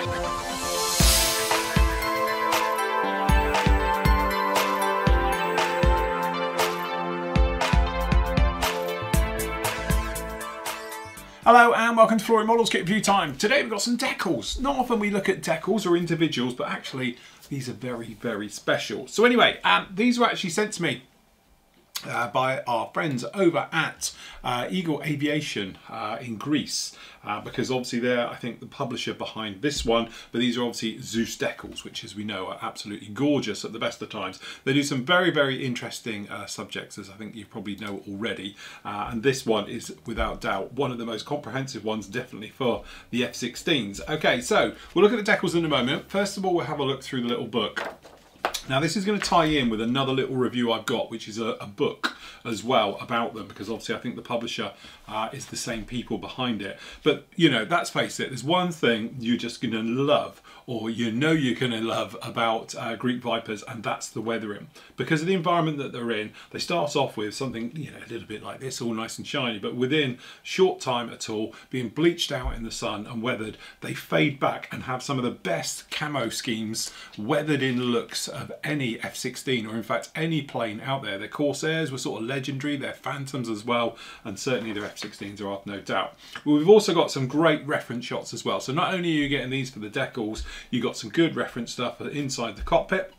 Hello and welcome to Flory Models Kit Review Time. Today we've got some decals. Not often we look at decals or individuals, but actually these are very, very special. So anyway, these were actually sent to me by our friends over at Eagle Aviation in Greece, because obviously they're, I think, the publisher behind this one, but these are obviously Zeus decals, which, as we know, are absolutely gorgeous at the best of times. They do some very, very interesting subjects, as I think you probably know already, and this one is without doubt one of the most comprehensive ones, definitely for the F-16s. Okay, so we'll look at the decals in a moment. First of all, we'll have a look through the little book. Now this is going to tie in with another little review I've got, which is a book as well about them, because obviously I think the publisher is the same people behind it. But you know, let's face it, there's one thing you're just going to love, or you know you're going to love about Greek Vipers, and that's the weathering. Because of the environment that they're in, they start off with something, you know, a little bit like this, all nice and shiny, but within short time at all, being bleached out in the sun and weathered, they fade back and have some of the best camo schemes, weathered in looks of any F-16, or in fact any plane out there. Their Corsairs were sort of legendary, their Phantoms as well, and certainly their F-16s are, no doubt. Well, we've also got some great reference shots as well. So not only are you getting these for the decals, you got some good reference stuff inside the cockpit.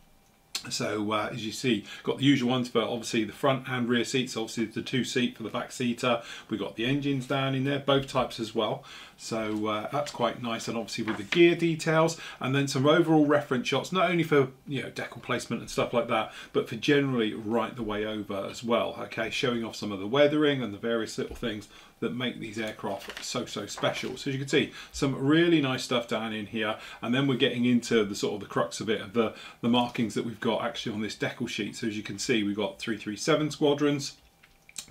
So as you see, got the usual ones for obviously the front and rear seats. Obviously the two seat for the back seater. We've got the engines down in there, both types as well. So that's quite nice, and obviously with the gear details, and then some overall reference shots, not only for, you know, decal placement and stuff like that, but for generally right the way over as well. Okay, showing off some of the weathering and the various little things that make these aircraft so special. So as you can see, some really nice stuff down in here, and then we're getting into the sort of the crux of it, of the markings that we've got actually on this decal sheet. So as you can see, we've got 337 squadrons,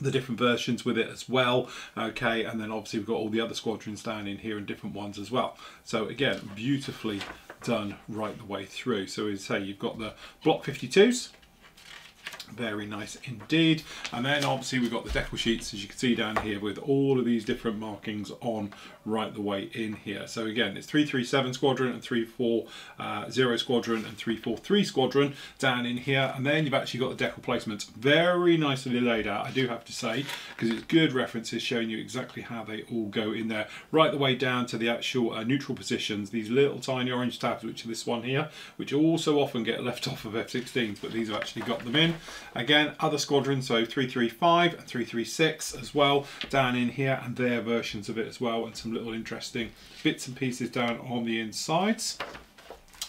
the different versions with it as well. Okay, and then obviously we've got all the other squadrons down in here and different ones as well. So again, beautifully done right the way through. So as I say, you've got the Block 52s. Very nice indeed. And then obviously we've got the decal sheets, as you can see down here, with all of these different markings on right the way in here. So again, it's 337 squadron and 340 squadron and 343 squadron down in here. And then you've actually got the decal placements very nicely laid out, I do have to say, because it's good references showing you exactly how they all go in there, right the way down to the actual neutral positions. These little tiny orange tabs, which are this one here, which also often get left off of F-16s, but these have actually got them in. Again, other squadrons, so 335 and 336 as well down in here, and their versions of it as well, and some little interesting bits and pieces down on the insides.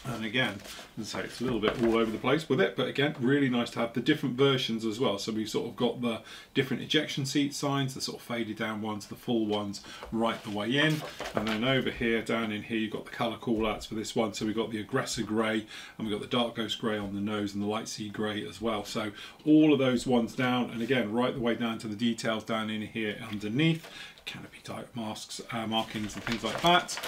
And again, as I say, it's a little bit all over the place with it, but again, really nice to have the different versions as well. So we've sort of got the different ejection seat signs, the sort of faded down ones, the full ones right the way in. And then over here, down in here, you've got the colour call-outs for this one. So we've got the Aggressor Grey, and we've got the Dark Ghost Grey on the nose, and the Light Sea Grey as well. So all of those ones down, and again, right the way down to the details down in here underneath. Canopy type masks, markings and things like that.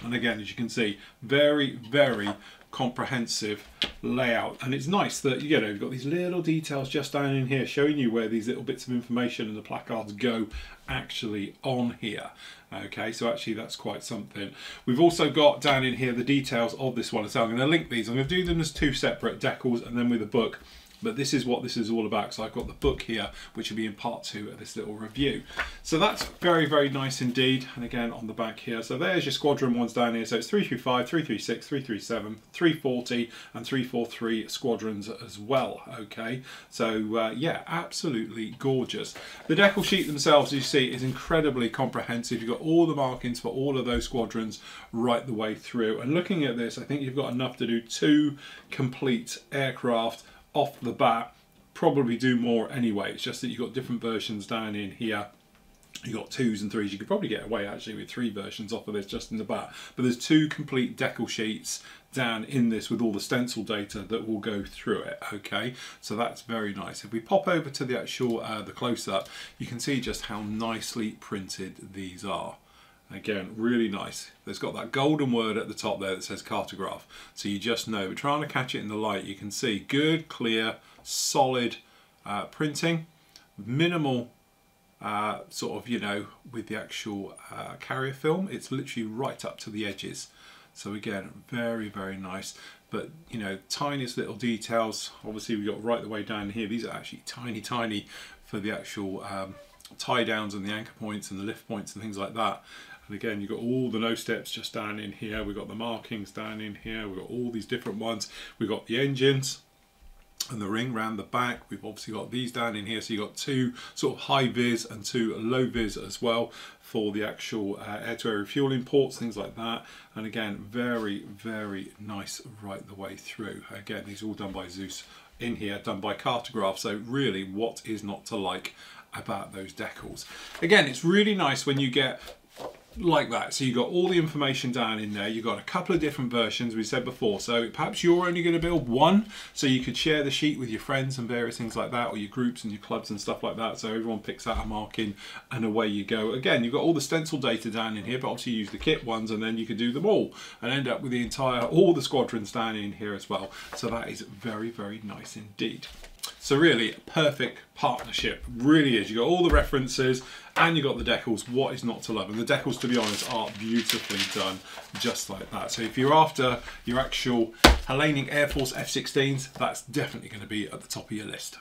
And again, as you can see, very, very comprehensive layout. And it's nice that, you know, you've got these little details just down in here showing you where these little bits of information and the placards go actually on here. Okay, so actually that's quite something. We've also got down in here the details of this one. So I'm going to link these. I'm going to do them as two separate decals and then with a book. But this is what this is all about. So I've got the book here, which will be in part 2 of this little review. So that's very, very nice indeed. And again, on the back here. So there's your squadron ones down here. So it's 335, 336, 337, 340 and 343 squadrons as well. Okay. So yeah, absolutely gorgeous. The decal sheet themselves, as you see, is incredibly comprehensive. You've got all the markings for all of those squadrons right the way through. And looking at this, I think you've got enough to do 2 complete aircraft off the bat. Probably do more anyway. It's just that you've got different versions down in here. You've got 2s and 3s. You could probably get away actually with 3 versions off of this just in the back. But there's 2 complete decal sheets down in this with all the stencil data that will go through it. Okay, so that's very nice. If we pop over to the actual the close-up, you can see just how nicely printed these are. Again, really nice. There's got that golden word at the top there that says cartograph. So you just know, we're trying to catch it in the light. You can see good, clear, solid printing, minimal sort of, you know, with the actual carrier film. It's literally right up to the edges. So again, very, very nice. But you know, tiniest little details. Obviously we got right the way down here. These are actually tiny, tiny for the actual tie downs and the anchor points and the lift points and things like that. And again, you've got all the nose steps just down in here. We've got the markings down in here. We've got all these different ones. We've got the engines and the ring round the back. We've obviously got these down in here. So you've got two sort of high vis and two low vis as well for the actual air-to-air refueling ports, things like that. And again, very, very nice right the way through. Again, these are all done by Zeus in here, done by Cartograph. So really, what is not to like about those decals? Again, it's really nice when you get like that. So you've got all the information down in there. You've got a couple of different versions we said before. So perhaps you're only going to build one, so you could share the sheet with your friends and various things like that, or your groups and your clubs and stuff like that. So everyone picks out a marking and away you go. Again, you've got all the stencil data down in here, but obviously you use the kit ones and then you could do them all and end up with the entire, all the squadrons down in here as well. So that is very, very nice indeed. So really, perfect partnership, really is. You got all the references and you got the decals. What is not to love? And the decals, to be honest, are beautifully done, just like that. So if you're after your actual Hellenic Air Force F-16s, that's definitely going to be at the top of your list.